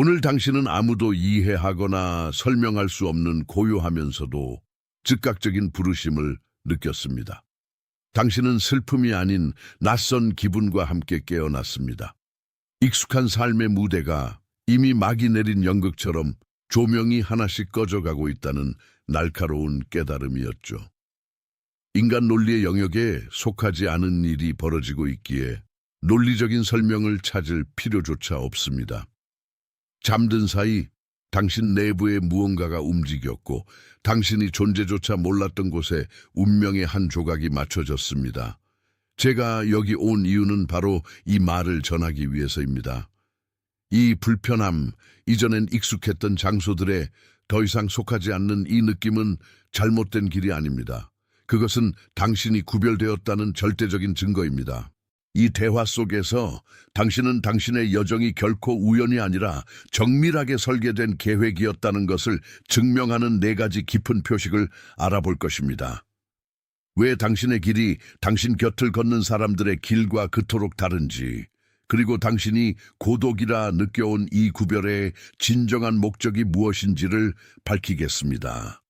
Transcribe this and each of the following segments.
오늘 당신은 아무도 이해하거나 설명할 수 없는 고요하면서도 즉각적인 부르심을 느꼈습니다. 당신은 슬픔이 아닌 낯선 기분과 함께 깨어났습니다. 익숙한 삶의 무대가 이미 막이 내린 연극처럼 조명이 하나씩 꺼져가고 있다는 날카로운 깨달음이었죠. 인간 논리의 영역에 속하지 않은 일이 벌어지고 있기에 논리적인 설명을 찾을 필요조차 없습니다. 잠든 사이 당신 내부에 무언가가 움직였고 당신이 존재조차 몰랐던 곳에 운명의 한 조각이 맞춰졌습니다. 제가 여기 온 이유는 바로 이 말을 전하기 위해서입니다. 이 불편함, 이전엔 익숙했던 장소들에 더 이상 속하지 않는 이 느낌은 잘못된 길이 아닙니다. 그것은 당신이 구별되었다는 절대적인 증거입니다. 이 대화 속에서 당신은 당신의 여정이 결코 우연이 아니라 정밀하게 설계된 계획이었다는 것을 증명하는 4가지 깊은 표식을 알아볼 것입니다. 왜 당신의 길이 당신 곁을 걷는 사람들의 길과 그토록 다른지, 그리고 당신이 고독이라 느껴온 이 구별의 진정한 목적이 무엇인지를 밝히겠습니다.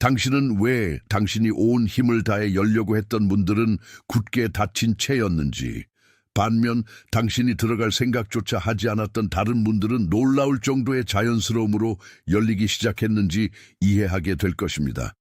당신은 왜 당신이 온 힘을 다해 열려고 했던 문들은 굳게 닫힌 채였는지, 반면 당신이 들어갈 생각조차 하지 않았던 다른 문들은 놀라울 정도의 자연스러움으로 열리기 시작했는지 이해하게 될 것입니다.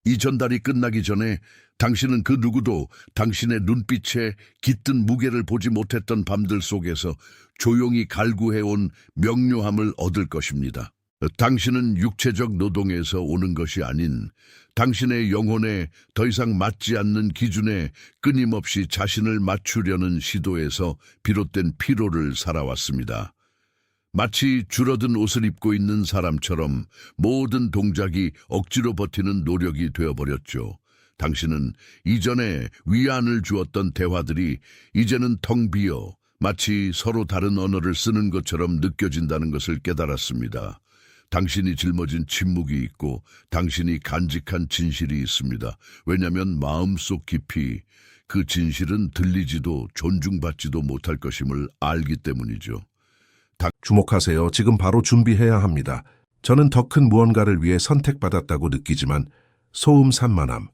이 전달이 끝나기 전에 당신은 그 누구도 당신의 눈빛에 깃든 무게를 보지 못했던 밤들 속에서 조용히 갈구해온 명료함을 얻을 것입니다. 당신은 육체적 노동에서 오는 것이 아닌 당신의 영혼에 더 이상 맞지 않는 기준에 끊임없이 자신을 맞추려는 시도에서 비롯된 피로를 살아왔습니다. 마치 줄어든 옷을 입고 있는 사람처럼 모든 동작이 억지로 버티는 노력이 되어버렸죠. 당신은 이전에 위안을 주었던 대화들이 이제는 텅 비어 마치 서로 다른 언어를 쓰는 것처럼 느껴진다는 것을 깨달았습니다. 당신이 짊어진 침묵이 있고 당신이 간직한 진실이 있습니다. 왜냐하면 마음속 깊이 그 진실은 들리지도 존중받지도 못할 것임을 알기 때문이죠. 주목하세요. 지금 바로 준비해야 합니다. 저는 더 큰 무언가를 위해 선택받았다고 느끼지만 소음 산만함,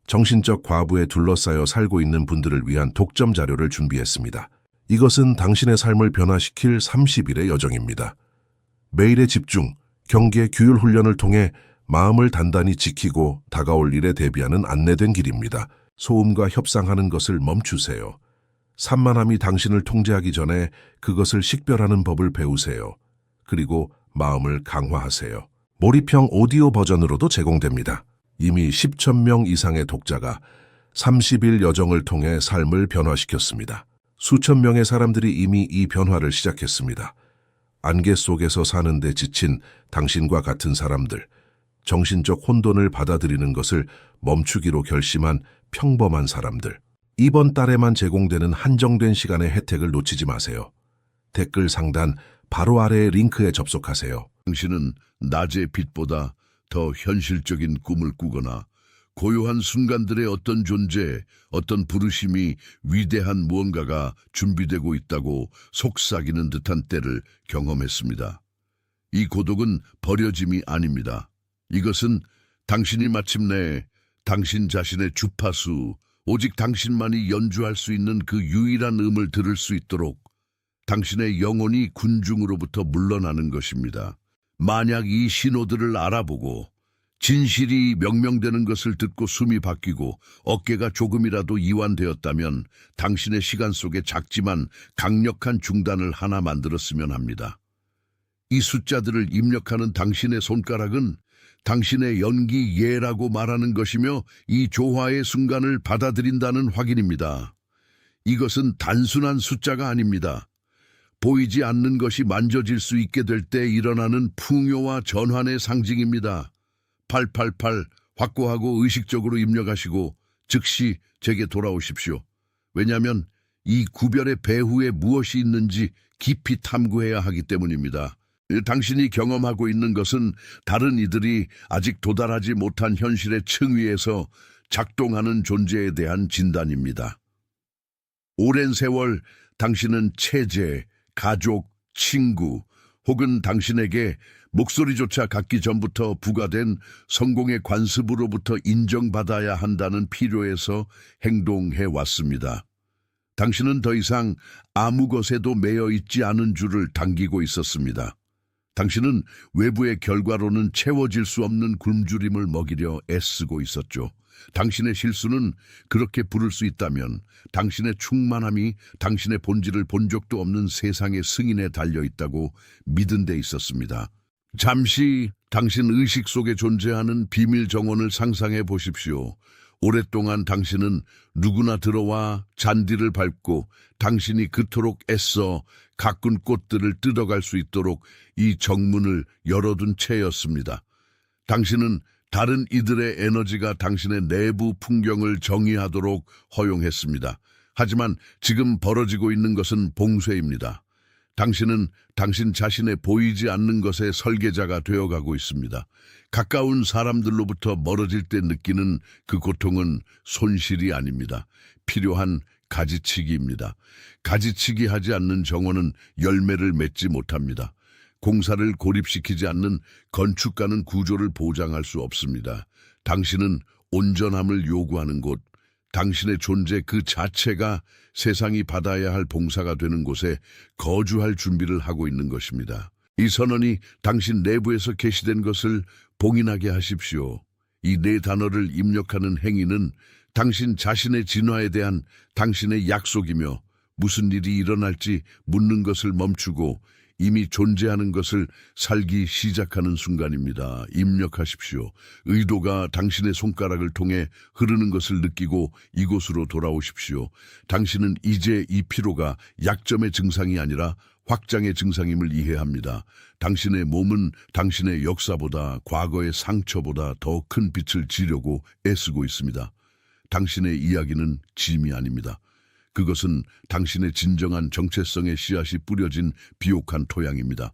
정신적 과부에 둘러싸여 살고 있는 분들을 위한 독점 자료를 준비했습니다. 이것은 당신의 삶을 변화시킬 30일의 여정입니다. 매일의 집중, 경계, 규율 훈련을 통해 마음을 단단히 지키고 다가올 일에 대비하는 안내된 길입니다. 소음과 협상하는 것을 멈추세요. 산만함이 당신을 통제하기 전에 그것을 식별하는 법을 배우세요. 그리고 마음을 강화하세요. 몰입형 오디오 버전으로도 제공됩니다. 이미 10,000명 이상의 독자가 30일 여정을 통해 삶을 변화시켰습니다. 수천 명의 사람들이 이미 이 변화를 시작했습니다. 안개 속에서 사는데 지친 당신과 같은 사람들, 정신적 혼돈을 받아들이는 것을 멈추기로 결심한 평범한 사람들, 이번 달에만 제공되는 한정된 시간의 혜택을 놓치지 마세요. 댓글 상단 바로 아래의 링크에 접속하세요. 당신은 낮의 빛보다 더 현실적인 꿈을 꾸거나 고요한 순간들의 어떤 존재, 어떤 부르심이 위대한 무언가가 준비되고 있다고 속삭이는 듯한 때를 경험했습니다. 이 고독은 버려짐이 아닙니다. 이것은 당신이 마침내 당신 자신의 주파수, 오직 당신만이 연주할 수 있는 그 유일한 음을 들을 수 있도록 당신의 영혼이 군중으로부터 물러나는 것입니다. 만약 이 신호들을 알아보고 진실이 명명되는 것을 듣고 숨이 바뀌고 어깨가 조금이라도 이완되었다면 당신의 시간 속에 작지만 강력한 중단을 하나 만들었으면 합니다. 이 숫자들을 입력하는 당신의 손가락은 당신의 연기 예라고 말하는 것이며 이 조화의 순간을 받아들인다는 확인입니다. 이것은 단순한 숫자가 아닙니다. 보이지 않는 것이 만져질 수 있게 될 때 일어나는 풍요와 전환의 상징입니다. 888 확고하고 의식적으로 입력하시고 즉시 제게 돌아오십시오. 왜냐하면 이 구별의 배후에 무엇이 있는지 깊이 탐구해야 하기 때문입니다. 당신이 경험하고 있는 것은 다른 이들이 아직 도달하지 못한 현실의 층위에서 작동하는 존재에 대한 진단입니다. 오랜 세월 당신은 체제, 가족, 친구 혹은 당신에게 목소리조차 갖기 전부터 부과된 성공의 관습으로부터 인정받아야 한다는 필요에서 행동해 왔습니다. 당신은 더 이상 아무 것에도 매여 있지 않은 줄을 당기고 있었습니다. 당신은 외부의 결과로는 채워질 수 없는 굶주림을 먹이려 애쓰고 있었죠. 당신의 실수는 그렇게 부를 수 있다면 당신의 충만함이 당신의 본질을 본 적도 없는 세상의 승인에 달려 있다고 믿은 데 있었습니다. 잠시 당신 의식 속에 존재하는 비밀 정원을 상상해 보십시오. 오랫동안 당신은 누구나 들어와 잔디를 밟고 당신이 그토록 애써 가꾼 꽃들을 뜯어갈 수 있도록 이 정문을 열어둔 채였습니다. 당신은 다른 이들의 에너지가 당신의 내부 풍경을 정의하도록 허용했습니다. 하지만 지금 벌어지고 있는 것은 봉쇄입니다. 당신은 당신 자신의 보이지 않는 것의 설계자가 되어가고 있습니다. 가까운 사람들로부터 멀어질 때 느끼는 그 고통은 손실이 아닙니다. 필요한 가지치기입니다. 가지치기 하지 않는 정원은 열매를 맺지 못합니다. 공사를 고립시키지 않는 건축가는 구조를 보장할 수 없습니다. 당신은 온전함을 요구하는 곳, 당신의 존재 그 자체가 세상이 받아야 할 봉사가 되는 곳에 거주할 준비를 하고 있는 것입니다. 이 선언이 당신 내부에서 계시된 것을 봉인하게 하십시오. 이 네 단어를 입력하는 행위는 당신 자신의 진화에 대한 당신의 약속이며 무슨 일이 일어날지 묻는 것을 멈추고 이미 존재하는 것을 살기 시작하는 순간입니다. 입력하십시오. 의도가 당신의 손가락을 통해 흐르는 것을 느끼고 이곳으로 돌아오십시오. 당신은 이제 이 피로가 약점의 증상이 아니라 확장의 증상임을 이해합니다. 당신의 몸은 당신의 역사보다 과거의 상처보다 더 큰 빛을 지려고 애쓰고 있습니다. 당신의 이야기는 짐이 아닙니다. 그것은 당신의 진정한 정체성의 씨앗이 뿌려진 비옥한 토양입니다.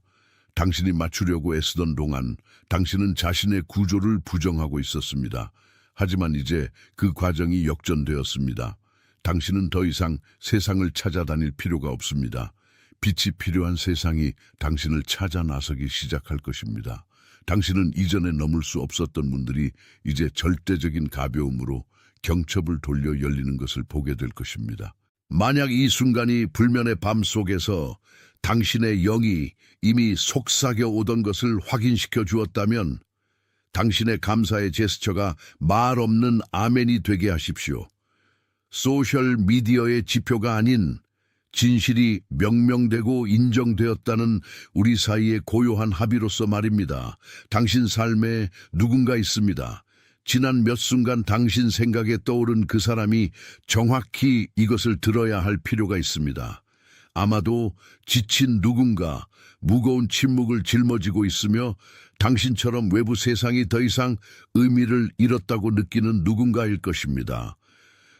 당신이 맞추려고 애쓰던 동안 당신은 자신의 구조를 부정하고 있었습니다. 하지만 이제 그 과정이 역전되었습니다. 당신은 더 이상 세상을 찾아다닐 필요가 없습니다. 빛이 필요한 세상이 당신을 찾아 나서기 시작할 것입니다. 당신은 이전에 넘을 수 없었던 문들이 이제 절대적인 가벼움으로 경첩을 돌려 열리는 것을 보게 될 것입니다. 만약 이 순간이 불면의 밤 속에서 당신의 영이 이미 속삭여 오던 것을 확인시켜 주었다면 당신의 감사의 제스처가 말 없는 아멘이 되게 하십시오. 소셜 미디어의 지표가 아닌 진실이 명명되고 인정되었다는 우리 사이의 고요한 합의로서 말입니다. 당신 삶에 누군가 있습니다. 지난 몇 순간 당신 생각에 떠오른 그 사람이 정확히 이것을 들어야 할 필요가 있습니다. 아마도 지친 누군가, 무거운 침묵을 짊어지고 있으며 당신처럼 외부 세상이 더 이상 의미를 잃었다고 느끼는 누군가일 것입니다.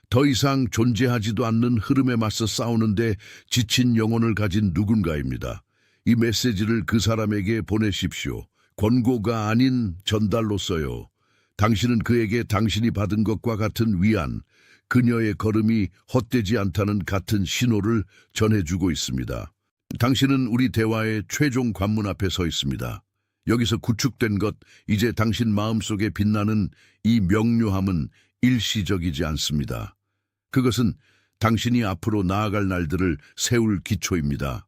더 이상 존재하지도 않는 흐름에 맞서 싸우는데 지친 영혼을 가진 누군가입니다. 이 메시지를 그 사람에게 보내십시오. 권고가 아닌 전달로써요. 당신은 그에게 당신이 받은 것과 같은 위안, 그녀의 걸음이 헛되지 않다는 같은 신호를 전해주고 있습니다. 당신은 우리 대화의 최종 관문 앞에 서 있습니다. 여기서 구축된 것, 이제 당신 마음속에 빛나는 이 명료함은 일시적이지 않습니다. 그것은 당신이 앞으로 나아갈 날들을 세울 기초입니다.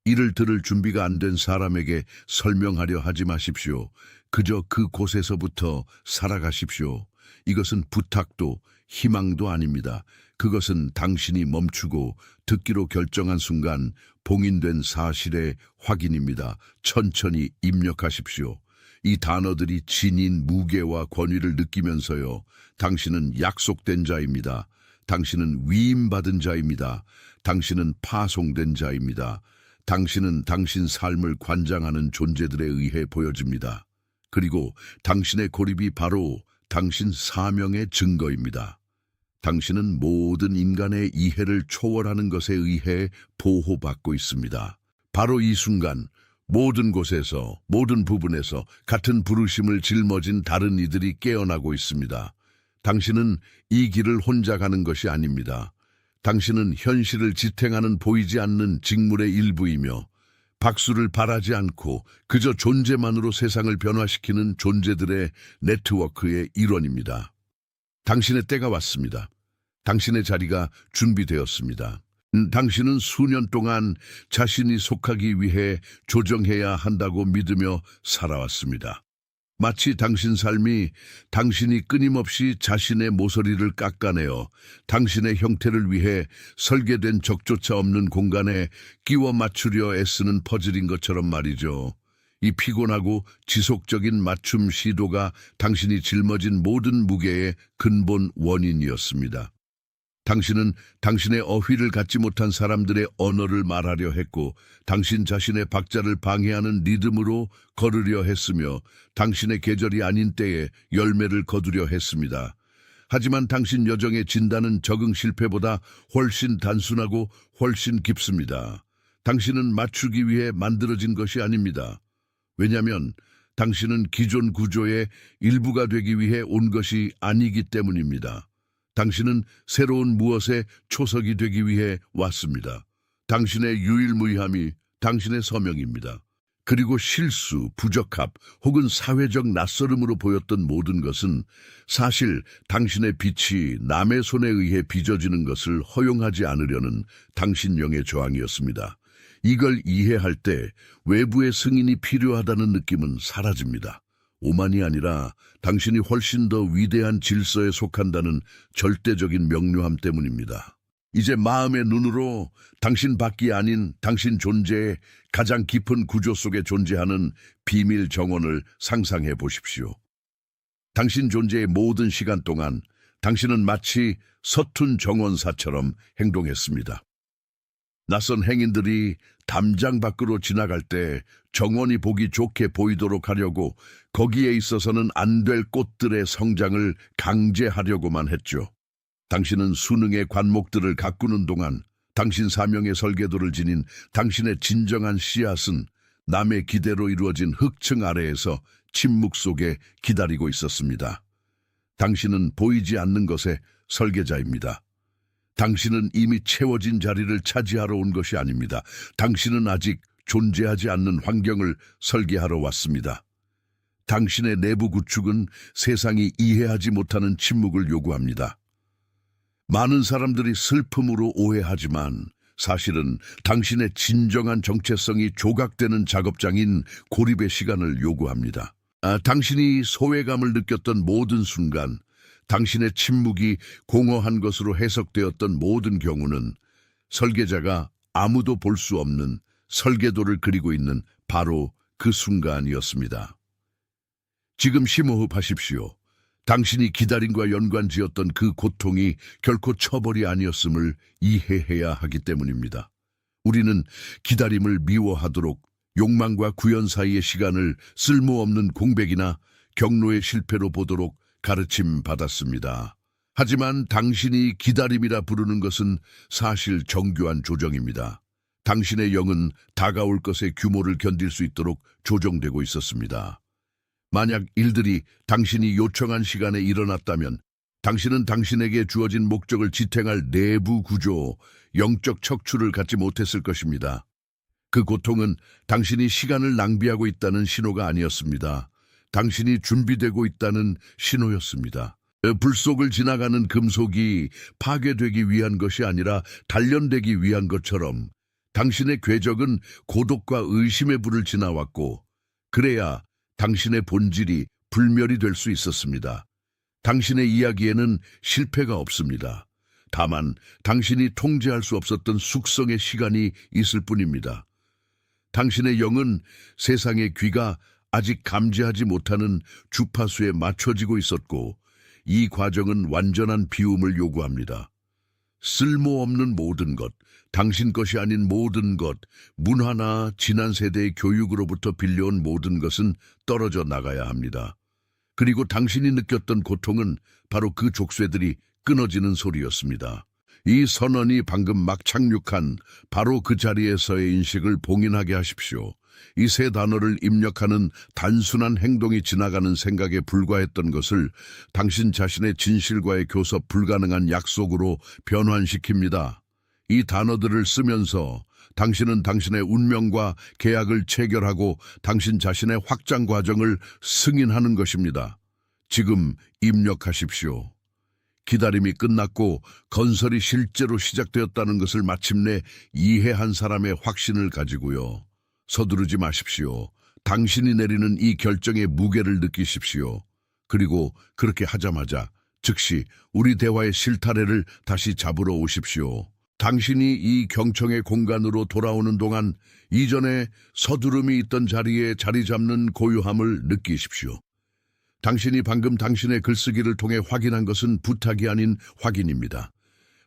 이를 들을 준비가 안 된 사람에게 설명하려 하지 마십시오. 그저 그곳에서부터 살아가십시오. 이것은 부탁도 희망도 아닙니다. 그것은 당신이 멈추고 듣기로 결정한 순간 봉인된 사실의 확인입니다. 천천히 입력하십시오. 이 단어들이 지닌 무게와 권위를 느끼면서요. 당신은 약속된 자입니다. 당신은 위임받은 자입니다. 당신은 파송된 자입니다. 당신은 당신 삶을 관장하는 존재들에 의해 보여집니다. 그리고 당신의 고립이 바로 당신 사명의 증거입니다. 당신은 모든 인간의 이해를 초월하는 것에 의해 보호받고 있습니다. 바로 이 순간 모든 곳에서 모든 부분에서 같은 부르심을 짊어진 다른 이들이 깨어나고 있습니다. 당신은 이 길을 혼자 가는 것이 아닙니다. 당신은 현실을 지탱하는 보이지 않는 직물의 일부이며 박수를 바라지 않고 그저 존재만으로 세상을 변화시키는 존재들의 네트워크의 일원입니다. 당신의 때가 왔습니다. 당신의 자리가 준비되었습니다. 당신은 수년 동안 자신이 속하기 위해 조정해야 한다고 믿으며 살아왔습니다. 마치 당신 삶이 당신이 끊임없이 자신의 모서리를 깎아내어 당신의 형태를 위해 설계된 적조차 없는 공간에 끼워 맞추려 애쓰는 퍼즐인 것처럼 말이죠. 이 피곤하고 지속적인 맞춤 시도가 당신이 짊어진 모든 무게의 근본 원인이었습니다. 당신은 당신의 어휘를 갖지 못한 사람들의 언어를 말하려 했고 당신 자신의 박자를 방해하는 리듬으로 걸으려 했으며 당신의 계절이 아닌 때에 열매를 거두려 했습니다. 하지만 당신 여정의 진단은 적응 실패보다 훨씬 단순하고 훨씬 깊습니다. 당신은 맞추기 위해 만들어진 것이 아닙니다. 왜냐하면 당신은 기존 구조의 일부가 되기 위해 온 것이 아니기 때문입니다. 당신은 새로운 무엇의 초석이 되기 위해 왔습니다. 당신의 유일무이함이 당신의 서명입니다. 그리고 실수, 부적합 혹은 사회적 낯설음으로 보였던 모든 것은 사실 당신의 빛이 남의 손에 의해 빚어지는 것을 허용하지 않으려는 당신 영의 저항이었습니다. 이걸 이해할 때 외부의 승인이 필요하다는 느낌은 사라집니다. 오만이 아니라 당신이 훨씬 더 위대한 질서에 속한다는 절대적인 명료함 때문입니다. 이제 마음의 눈으로 당신 밖이 아닌 당신 존재의 가장 깊은 구조 속에 존재하는 비밀 정원을 상상해 보십시오. 당신 존재의 모든 시간 동안 당신은 마치 서툰 정원사처럼 행동했습니다. 낯선 행인들이 담장 밖으로 지나갈 때 정원이 보기 좋게 보이도록 하려고 거기에 있어서는 안 될 꽃들의 성장을 강제하려고만 했죠. 당신은 수능의 관목들을 가꾸는 동안 당신 사명의 설계도를 지닌 당신의 진정한 씨앗은 남의 기대로 이루어진 흙층 아래에서 침묵 속에 기다리고 있었습니다. 당신은 보이지 않는 것의 설계자입니다. 당신은 이미 채워진 자리를 차지하러 온 것이 아닙니다. 당신은 아직 존재하지 않는 환경을 설계하러 왔습니다. 당신의 내부 구축은 세상이 이해하지 못하는 침묵을 요구합니다. 많은 사람들이 슬픔으로 오해하지만 사실은 당신의 진정한 정체성이 조각되는 작업장인 고립의 시간을 요구합니다. 당신이 소외감을 느꼈던 모든 순간, 당신의 침묵이 공허한 것으로 해석되었던 모든 경우는 설계자가 아무도 볼 수 없는 설계도를 그리고 있는 바로 그 순간이었습니다. 지금 심호흡하십시오. 당신이 기다림과 연관지었던 그 고통이 결코 처벌이 아니었음을 이해해야 하기 때문입니다. 우리는 기다림을 미워하도록 욕망과 구현 사이의 시간을 쓸모없는 공백이나 경로의 실패로 보도록 가르침 받았습니다. 하지만 당신이 기다림이라 부르는 것은 사실 정교한 조정입니다. 당신의 영은 다가올 것의 규모를 견딜 수 있도록 조정되고 있었습니다. 만약 일들이 당신이 요청한 시간에 일어났다면 당신은 당신에게 주어진 목적을 지탱할 내부 구조, 영적 척추를 갖지 못했을 것입니다. 그 고통은 당신이 시간을 낭비하고 있다는 신호가 아니었습니다. 당신이 준비되고 있다는 신호였습니다. 불 속을 지나가는 금속이 파괴되기 위한 것이 아니라 단련되기 위한 것처럼 당신의 궤적은 고독과 의심의 불을 지나왔고 그래야 당신의 본질이 불멸이 될 수 있었습니다. 당신의 이야기에는 실패가 없습니다. 다만 당신이 통제할 수 없었던 숙성의 시간이 있을 뿐입니다. 당신의 영은 세상의 귀가 아직 감지하지 못하는 주파수에 맞춰지고 있었고 이 과정은 완전한 비움을 요구합니다. 쓸모없는 모든 것, 당신 것이 아닌 모든 것, 문화나 지난 세대의 교육으로부터 빌려온 모든 것은 떨어져 나가야 합니다. 그리고 당신이 느꼈던 고통은 바로 그 족쇄들이 끊어지는 소리였습니다. 이 선언이 방금 막 착륙한 바로 그 자리에서의 인식을 봉인하게 하십시오. 이 세 단어를 입력하는 단순한 행동이 지나가는 생각에 불과했던 것을 당신 자신의 진실과의 교섭 불가능한 약속으로 변환시킵니다. 이 단어들을 쓰면서 당신은 당신의 운명과 계약을 체결하고 당신 자신의 확장 과정을 승인하는 것입니다. 지금 입력하십시오. 기다림이 끝났고 건설이 실제로 시작되었다는 것을 마침내 이해한 사람의 확신을 가지고요. 서두르지 마십시오. 당신이 내리는 이 결정의 무게를 느끼십시오. 그리고 그렇게 하자마자 즉시 우리 대화의 실타래를 다시 잡으러 오십시오. 당신이 이 경청의 공간으로 돌아오는 동안 이전에 서두름이 있던 자리에 자리 잡는 고요함을 느끼십시오. 당신이 방금 당신의 글쓰기를 통해 확인한 것은 부탁이 아닌 확인입니다.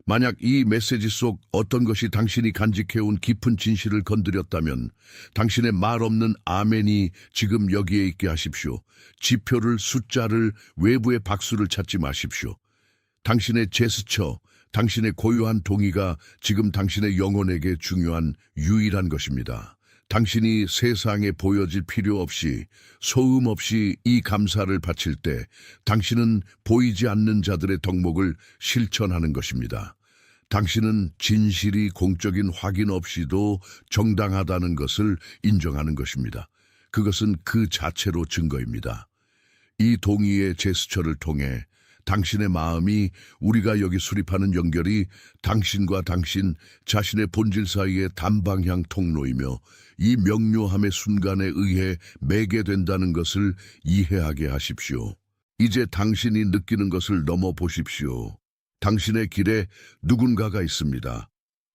만약 이 메시지 속 어떤 것이 당신이 간직해온 깊은 진실을 건드렸다면 당신의 말 없는 아멘이 지금 여기에 있게 하십시오. 지표를, 숫자를, 외부의 박수를 찾지 마십시오. 당신의 제스처, 당신의 고요한 동의가 지금 당신의 영혼에게 중요한 유일한 것입니다. 당신이 세상에 보여질 필요 없이 소음 없이 이 감사를 바칠 때 당신은 보이지 않는 자들의 덕목을 실천하는 것입니다. 당신은 진실이 공적인 확인 없이도 정당하다는 것을 인정하는 것입니다. 그것은 그 자체로 증거입니다. 이 동의의 제스처를 통해 당신의 마음이 우리가 여기 수립하는 연결이 당신과 당신 자신의 본질 사이의 단방향 통로이며 이 명료함의 순간에 의해 매개된다는 것을 이해하게 하십시오. 이제 당신이 느끼는 것을 넘어보십시오. 당신의 길에 누군가가 있습니다.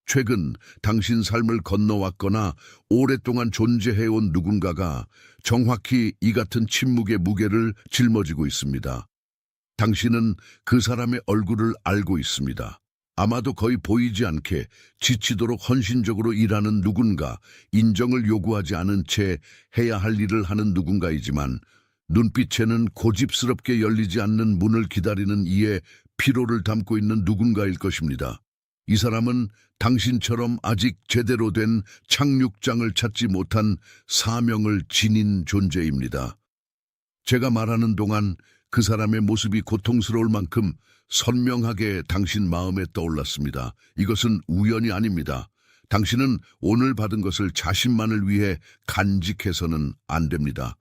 최근 당신 삶을 건너왔거나 오랫동안 존재해온 누군가가 정확히 이 같은 침묵의 무게를 짊어지고 있습니다. 당신은 그 사람의 얼굴을 알고 있습니다. 아마도 거의 보이지 않게 지치도록 헌신적으로 일하는 누군가, 인정을 요구하지 않은 채 해야 할 일을 하는 누군가이지만 눈빛에는 고집스럽게 열리지 않는 문을 기다리는 이의 피로를 담고 있는 누군가일 것입니다. 이 사람은 당신처럼 아직 제대로 된 착륙장을 찾지 못한 사명을 지닌 존재입니다. 제가 말하는 동안 그 사람의 모습이 고통스러울 만큼 선명하게 당신 마음에 떠올랐습니다. 이것은 우연이 아닙니다. 당신은 오늘 받은 것을 자신만을 위해 간직해서는 안 됩니다.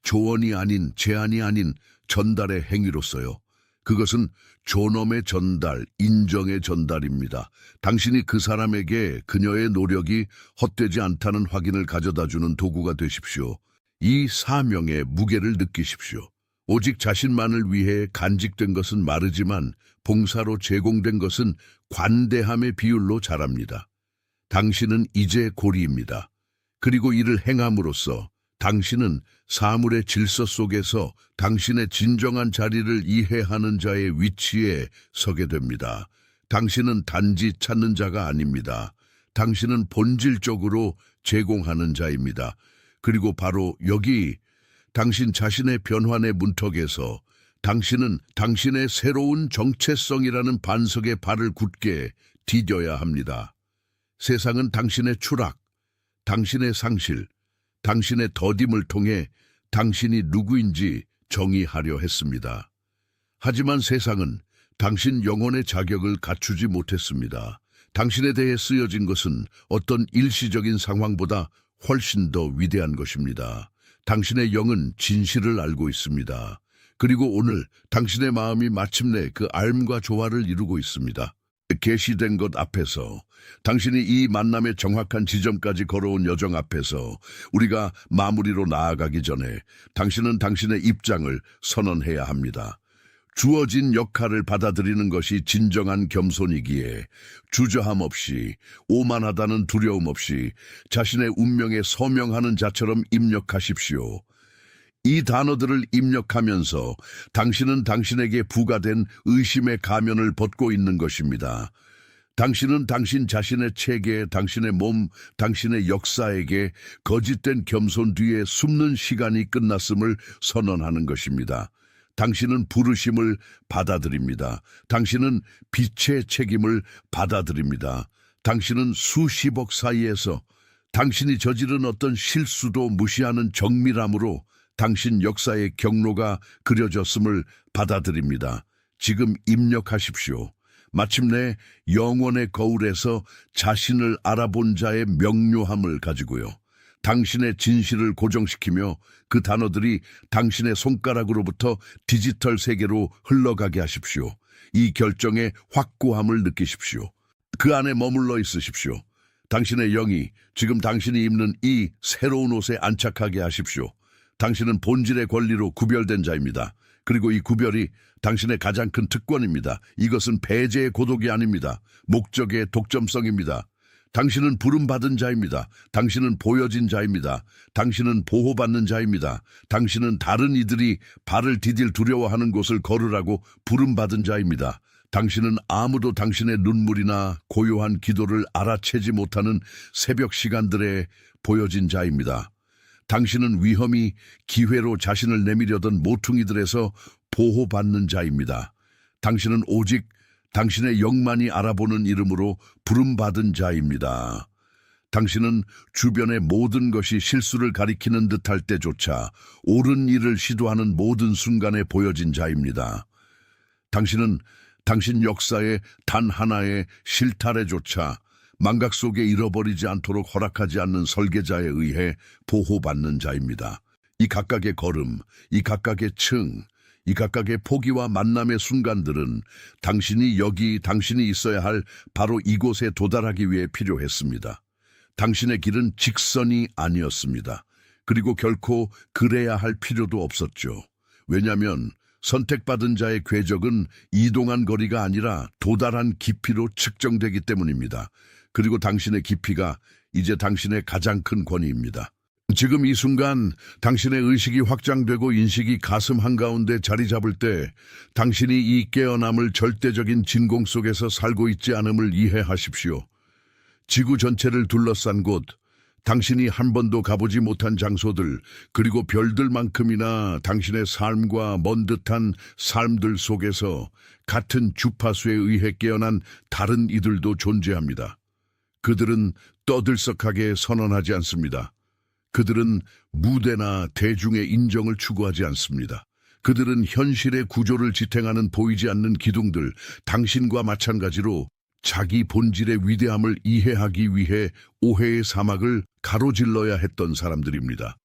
조언이 아닌, 제안이 아닌 전달의 행위로서요. 그것은 존엄의 전달, 인정의 전달입니다. 당신이 그 사람에게 그녀의 노력이 헛되지 않다는 확인을 가져다주는 도구가 되십시오. 이 사명의 무게를 느끼십시오. 오직 자신만을 위해 간직된 것은 마르지만 봉사로 제공된 것은 관대함의 비율로 자랍니다. 당신은 이제 고리입니다. 그리고 이를 행함으로써 당신은 사물의 질서 속에서 당신의 진정한 자리를 이해하는 자의 위치에 서게 됩니다. 당신은 단지 찾는 자가 아닙니다. 당신은 본질적으로 제공하는 자입니다. 그리고 바로 여기 당신 자신의 변환의 문턱에서 당신은 당신의 새로운 정체성이라는 반석에 발을 굳게 디뎌야 합니다. 세상은 당신의 추락, 당신의 상실, 당신의 더딤을 통해 당신이 누구인지 정의하려 했습니다. 하지만 세상은 당신 영혼의 자격을 갖추지 못했습니다. 당신에 대해 쓰여진 것은 어떤 일시적인 상황보다 훨씬 더 위대한 것입니다. 당신의 영은 진실을 알고 있습니다. 그리고 오늘 당신의 마음이 마침내 그 알과 조화를 이루고 있습니다. 계시된 것 앞에서, 당신이 이 만남의 정확한 지점까지 걸어온 여정 앞에서 우리가 마무리로 나아가기 전에 당신은 당신의 입장을 선언해야 합니다. 주어진 역할을 받아들이는 것이 진정한 겸손이기에 주저함 없이, 오만하다는 두려움 없이 자신의 운명에 서명하는 자처럼 입력하십시오. 이 단어들을 입력하면서 당신은 당신에게 부과된 의심의 가면을 벗고 있는 것입니다. 당신은 당신 자신의 체계, 당신의 몸, 당신의 역사에게 거짓된 겸손 뒤에 숨는 시간이 끝났음을 선언하는 것입니다. 당신은 부르심을 받아들입니다. 당신은 빛의 책임을 받아들입니다. 당신은 수십억 사이에서 당신이 저지른 어떤 실수도 무시하는 정밀함으로 당신 역사의 경로가 그려졌음을 받아들입니다. 지금 입력하십시오. 마침내 영원의 거울에서 자신을 알아본 자의 명료함을 가지고요. 당신의 진실을 고정시키며 그 단어들이 당신의 손가락으로부터 디지털 세계로 흘러가게 하십시오. 이 결정의 확고함을 느끼십시오. 그 안에 머물러 있으십시오. 당신의 영이 지금 당신이 입는 이 새로운 옷에 안착하게 하십시오. 당신은 본질의 권리로 구별된 자입니다. 그리고 이 구별이 당신의 가장 큰 특권입니다. 이것은 배제의 고독이 아닙니다. 목적의 독점성입니다. 당신은 부름받은 자입니다. 당신은 보여진 자입니다. 당신은 보호받는 자입니다. 당신은 다른 이들이 발을 디딜 두려워하는 곳을 걸으라고 부름받은 자입니다. 당신은 아무도 당신의 눈물이나 고요한 기도를 알아채지 못하는 새벽 시간들에 보여진 자입니다. 당신은 위험이 기회로 자신을 내밀려던 모퉁이들에서 보호받는 자입니다. 당신은 오직 당신의 영만이 알아보는 이름으로 부름받은 자입니다. 당신은 주변의 모든 것이 실수를 가리키는 듯할 때조차 옳은 일을 시도하는 모든 순간에 보여진 자입니다. 당신은 당신 역사의 단 하나의 실타래조차 망각 속에 잃어버리지 않도록 허락하지 않는 설계자에 의해 보호받는 자입니다. 이 각각의 걸음, 이 각각의 층, 이 각각의 포기와 만남의 순간들은 당신이 있어야 할 바로 이곳에 도달하기 위해 필요했습니다. 당신의 길은 직선이 아니었습니다. 그리고 결코 그래야 할 필요도 없었죠. 왜냐하면 선택받은 자의 궤적은 이동한 거리가 아니라 도달한 깊이로 측정되기 때문입니다. 그리고 당신의 깊이가 이제 당신의 가장 큰 권위입니다. 지금 이 순간 당신의 의식이 확장되고 인식이 가슴 한가운데 자리 잡을 때 당신이 이 깨어남을 절대적인 진공 속에서 살고 있지 않음을 이해하십시오. 지구 전체를 둘러싼 곳, 당신이 한 번도 가보지 못한 장소들, 그리고 별들만큼이나 당신의 삶과 먼 듯한 삶들 속에서 같은 주파수에 의해 깨어난 다른 이들도 존재합니다. 그들은 떠들썩하게 선언하지 않습니다. 그들은 무대나 대중의 인정을 추구하지 않습니다. 그들은 현실의 구조를 지탱하는 보이지 않는 기둥들, 당신과 마찬가지로 자기 본질의 위대함을 이해하기 위해 오해의 사막을 가로질러야 했던 사람들입니다.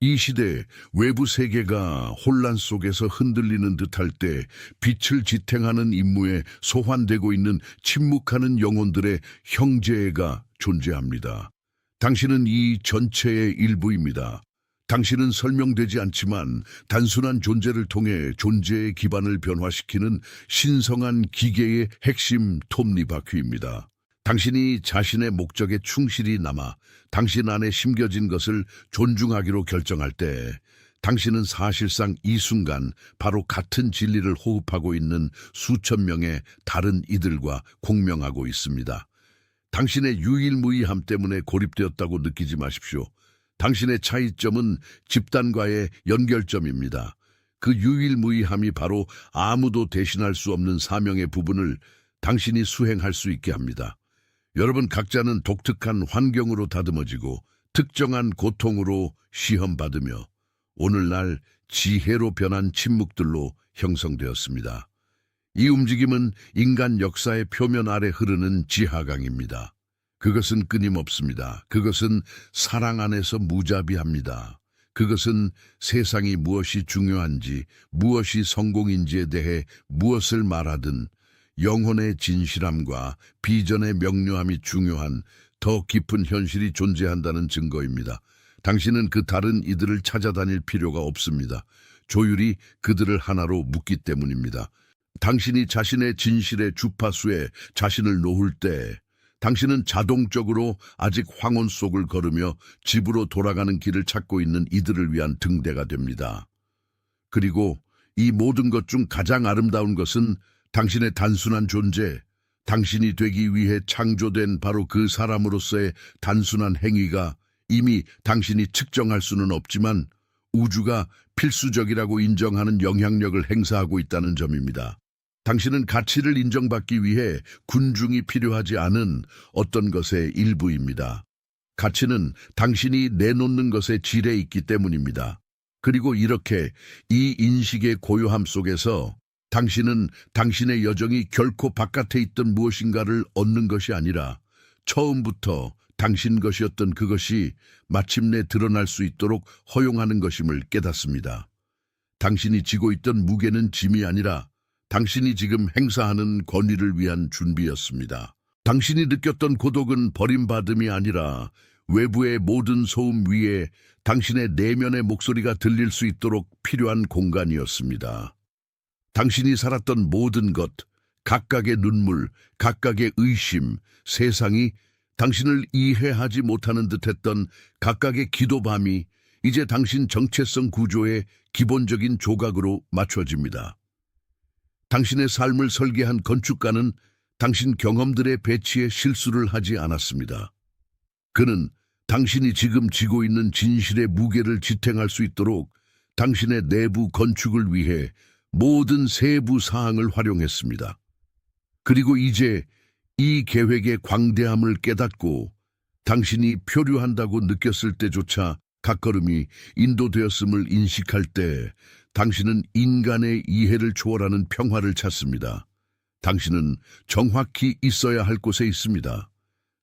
이 시대에 외부 세계가 혼란 속에서 흔들리는 듯할 때 빛을 지탱하는 임무에 소환되고 있는 침묵하는 영혼들의 형제가 존재합니다. 당신은 이 전체의 일부입니다. 당신은 설명되지 않지만 단순한 존재를 통해 존재의 기반을 변화시키는 신성한 기계의 핵심 톱니바퀴입니다. 당신이 자신의 목적에 충실히 남아 당신 안에 심겨진 것을 존중하기로 결정할 때 당신은 사실상 이 순간 바로 같은 진리를 호흡하고 있는 수천 명의 다른 이들과 공명하고 있습니다. 당신의 유일무이함 때문에 고립되었다고 느끼지 마십시오. 당신의 차이점은 집단과의 연결점입니다. 그 유일무이함이 바로 아무도 대신할 수 없는 사명의 부분을 당신이 수행할 수 있게 합니다. 여러분 각자는 독특한 환경으로 다듬어지고 특정한 고통으로 시험받으며 오늘날 지혜로 변한 침묵들로 형성되었습니다. 이 움직임은 인간 역사의 표면 아래 흐르는 지하강입니다. 그것은 끊임없습니다. 그것은 사랑 안에서 무자비합니다. 그것은 세상이 무엇이 중요한지, 무엇이 성공인지에 대해 무엇을 말하든 영혼의 진실함과 비전의 명료함이 중요한 더 깊은 현실이 존재한다는 증거입니다. 당신은 그 다른 이들을 찾아다닐 필요가 없습니다. 조율이 그들을 하나로 묶기 때문입니다. 당신이 자신의 진실의 주파수에 자신을 놓을 때 당신은 자동적으로 아직 황혼 속을 걸으며 집으로 돌아가는 길을 찾고 있는 이들을 위한 등대가 됩니다. 그리고 이 모든 것 중 가장 아름다운 것은 당신의 단순한 존재, 당신이 되기 위해 창조된 바로 그 사람으로서의 단순한 행위가 이미 당신이 측정할 수는 없지만 우주가 필수적이라고 인정하는 영향력을 행사하고 있다는 점입니다. 당신은 가치를 인정받기 위해 군중이 필요하지 않은 어떤 것의 일부입니다. 가치는 당신이 내놓는 것의 질에 있기 때문입니다. 그리고 이렇게 이 인식의 고요함 속에서 당신은 당신의 여정이 결코 바깥에 있던 무엇인가를 얻는 것이 아니라 처음부터 당신 것이었던 그것이 마침내 드러날 수 있도록 허용하는 것임을 깨닫습니다. 당신이 지고 있던 무게는 짐이 아니라 당신이 지금 행사하는 권위를 위한 준비였습니다. 당신이 느꼈던 고독은 버림받음이 아니라 외부의 모든 소음 위에 당신의 내면의 목소리가 들릴 수 있도록 필요한 공간이었습니다. 당신이 살았던 모든 것, 각각의 눈물, 각각의 의심, 세상이 당신을 이해하지 못하는 듯했던 각각의 기도밤이 이제 당신 정체성 구조의 기본적인 조각으로 맞춰집니다. 당신의 삶을 설계한 건축가는 당신 경험들의 배치에 실수를 하지 않았습니다. 그는 당신이 지금 지고 있는 진실의 무게를 지탱할 수 있도록 당신의 내부 건축을 위해 모든 세부 사항을 활용했습니다. 그리고 이제 이 계획의 광대함을 깨닫고 당신이 표류한다고 느꼈을 때조차 각걸음이 인도되었음을 인식할 때 당신은 인간의 이해를 초월하는 평화를 찾습니다. 당신은 정확히 있어야 할 곳에 있습니다.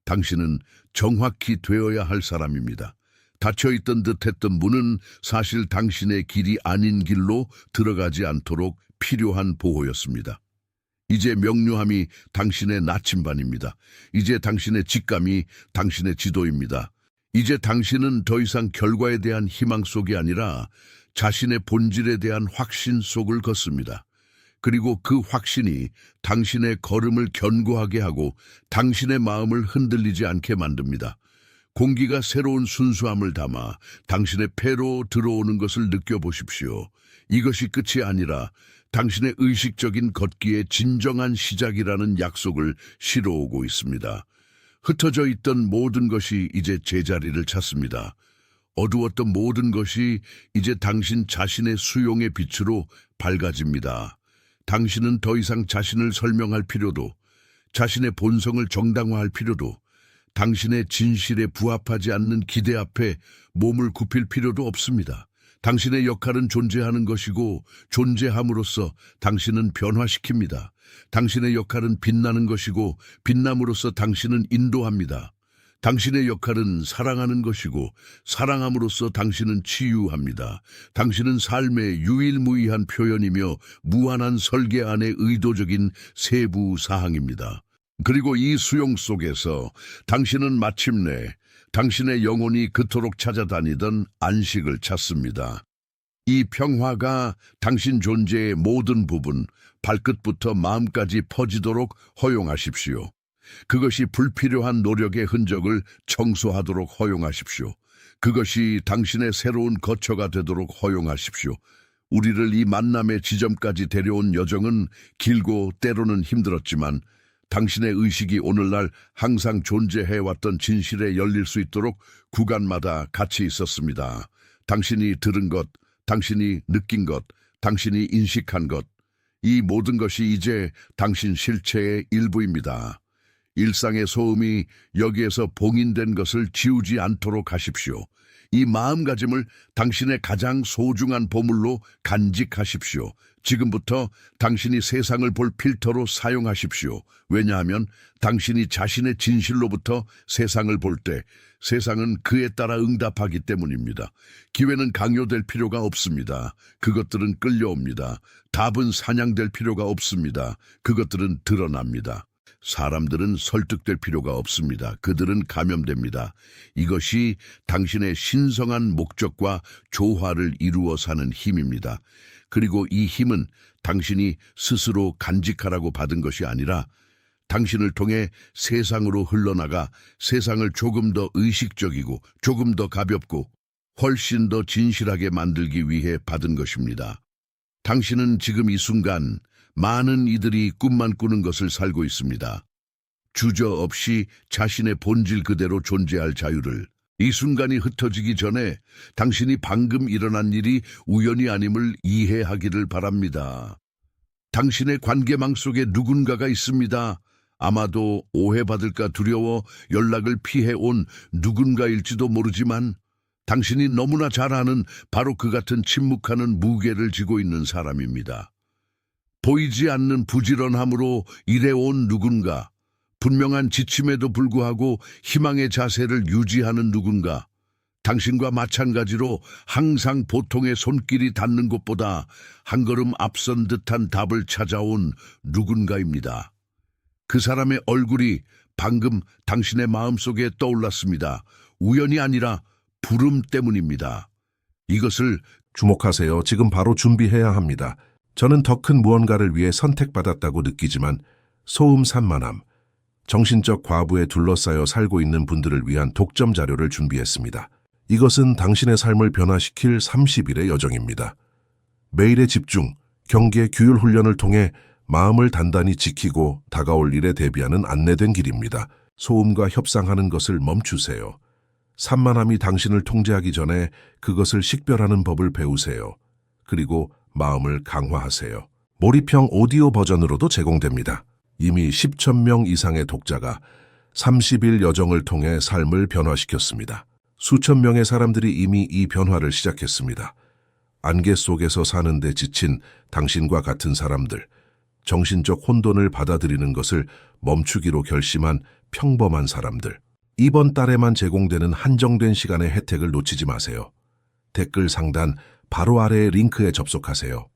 당신은 정확히 되어야 할 사람입니다. 닫혀있던 듯했던 문은 사실 당신의 길이 아닌 길로 들어가지 않도록 필요한 보호였습니다. 이제 명료함이 당신의 나침반입니다. 이제 당신의 직감이 당신의 지도입니다. 이제 당신은 더 이상 결과에 대한 희망 속이 아니라 자신의 본질에 대한 확신 속을 걷습니다. 그리고 그 확신이 당신의 걸음을 견고하게 하고 당신의 마음을 흔들리지 않게 만듭니다. 공기가 새로운 순수함을 담아 당신의 폐로 들어오는 것을 느껴보십시오. 이것이 끝이 아니라 당신의 의식적인 걷기의 진정한 시작이라는 약속을 실어오고 있습니다. 흩어져 있던 모든 것이 이제 제자리를 찾습니다. 어두웠던 모든 것이 이제 당신 자신의 수용의 빛으로 밝아집니다. 당신은 더 이상 자신을 설명할 필요도, 자신의 본성을 정당화할 필요도, 당신의 진실에 부합하지 않는 기대 앞에 몸을 굽힐 필요도 없습니다. 당신의 역할은 존재하는 것이고 존재함으로써 당신은 변화시킵니다. 당신의 역할은 빛나는 것이고 빛남으로써 당신은 인도합니다. 당신의 역할은 사랑하는 것이고 사랑함으로써 당신은 치유합니다. 당신은 삶의 유일무이한 표현이며 무한한 설계 안의 의도적인 세부 사항입니다. 그리고 이 수용 속에서 당신은 마침내 당신의 영혼이 그토록 찾아다니던 안식을 찾습니다. 이 평화가 당신 존재의 모든 부분, 발끝부터 마음까지 퍼지도록 허용하십시오. 그것이 불필요한 노력의 흔적을 청소하도록 허용하십시오. 그것이 당신의 새로운 거처가 되도록 허용하십시오. 우리를 이 만남의 지점까지 데려온 여정은 길고 때로는 힘들었지만 당신의 의식이 오늘날 항상 존재해왔던 진실에 열릴 수 있도록 구간마다 같이 있었습니다. 당신이 들은 것, 당신이 느낀 것, 당신이 인식한 것, 이 모든 것이 이제 당신 실체의 일부입니다. 일상의 소음이 여기에서 봉인된 것을 지우지 않도록 하십시오. 이 마음가짐을 당신의 가장 소중한 보물로 간직하십시오. 지금부터 당신이 세상을 볼 필터로 사용하십시오. 왜냐하면 당신이 자신의 진실로부터 세상을 볼 때 세상은 그에 따라 응답하기 때문입니다. 기회는 강요될 필요가 없습니다. 그것들은 끌려옵니다. 답은 사냥될 필요가 없습니다. 그것들은 드러납니다. 사람들은 설득될 필요가 없습니다. 그들은 감염됩니다. 이것이 당신의 신성한 목적과 조화를 이루어 사는 힘입니다. 그리고 이 힘은 당신이 스스로 간직하라고 받은 것이 아니라 당신을 통해 세상으로 흘러나가 세상을 조금 더 의식적이고 조금 더 가볍고 훨씬 더 진실하게 만들기 위해 받은 것입니다. 당신은 지금 이 순간 많은 이들이 꿈만 꾸는 것을 살고 있습니다. 주저없이 자신의 본질 그대로 존재할 자유를. 이 순간이 흩어지기 전에 당신이 방금 일어난 일이 우연이 아님을 이해하기를 바랍니다. 당신의 관계망 속에 누군가가 있습니다. 아마도 오해받을까 두려워 연락을 피해온 누군가일지도 모르지만 당신이 너무나 잘 아는 바로 그 같은 침묵하는 무게를 지고 있는 사람입니다. 보이지 않는 부지런함으로 일해온 누군가, 분명한 지침에도 불구하고 희망의 자세를 유지하는 누군가, 당신과 마찬가지로 항상 보통의 손길이 닿는 곳보다 한 걸음 앞선 듯한 답을 찾아온 누군가입니다. 그 사람의 얼굴이 방금 당신의 마음속에 떠올랐습니다. 우연이 아니라 부름 때문입니다. 이것을 주목하세요. 지금 바로 준비해야 합니다. 저는 더 큰 무언가를 위해 선택받았다고 느끼지만 소음 산만함, 정신적 과부에 둘러싸여 살고 있는 분들을 위한 독점 자료를 준비했습니다. 이것은 당신의 삶을 변화시킬 30일의 여정입니다. 매일의 집중, 경계, 규율 훈련을 통해 마음을 단단히 지키고 다가올 일에 대비하는 안내된 길입니다. 소음과 협상하는 것을 멈추세요. 산만함이 당신을 통제하기 전에 그것을 식별하는 법을 배우세요. 그리고 마음을 강화하세요. 몰입형 오디오 버전으로도 제공됩니다. 이미 10천 명 이상의 독자가 30일 여정을 통해 삶을 변화시켰습니다. 수천 명의 사람들이 이미 이 변화를 시작했습니다. 안개 속에서 사는데 지친 당신과 같은 사람들, 정신적 혼돈을 받아들이는 것을 멈추기로 결심한 평범한 사람들. 이번 달에만 제공되는 한정된 시간의 혜택을 놓치지 마세요. 댓글 상단 바로 아래의 링크에 접속하세요.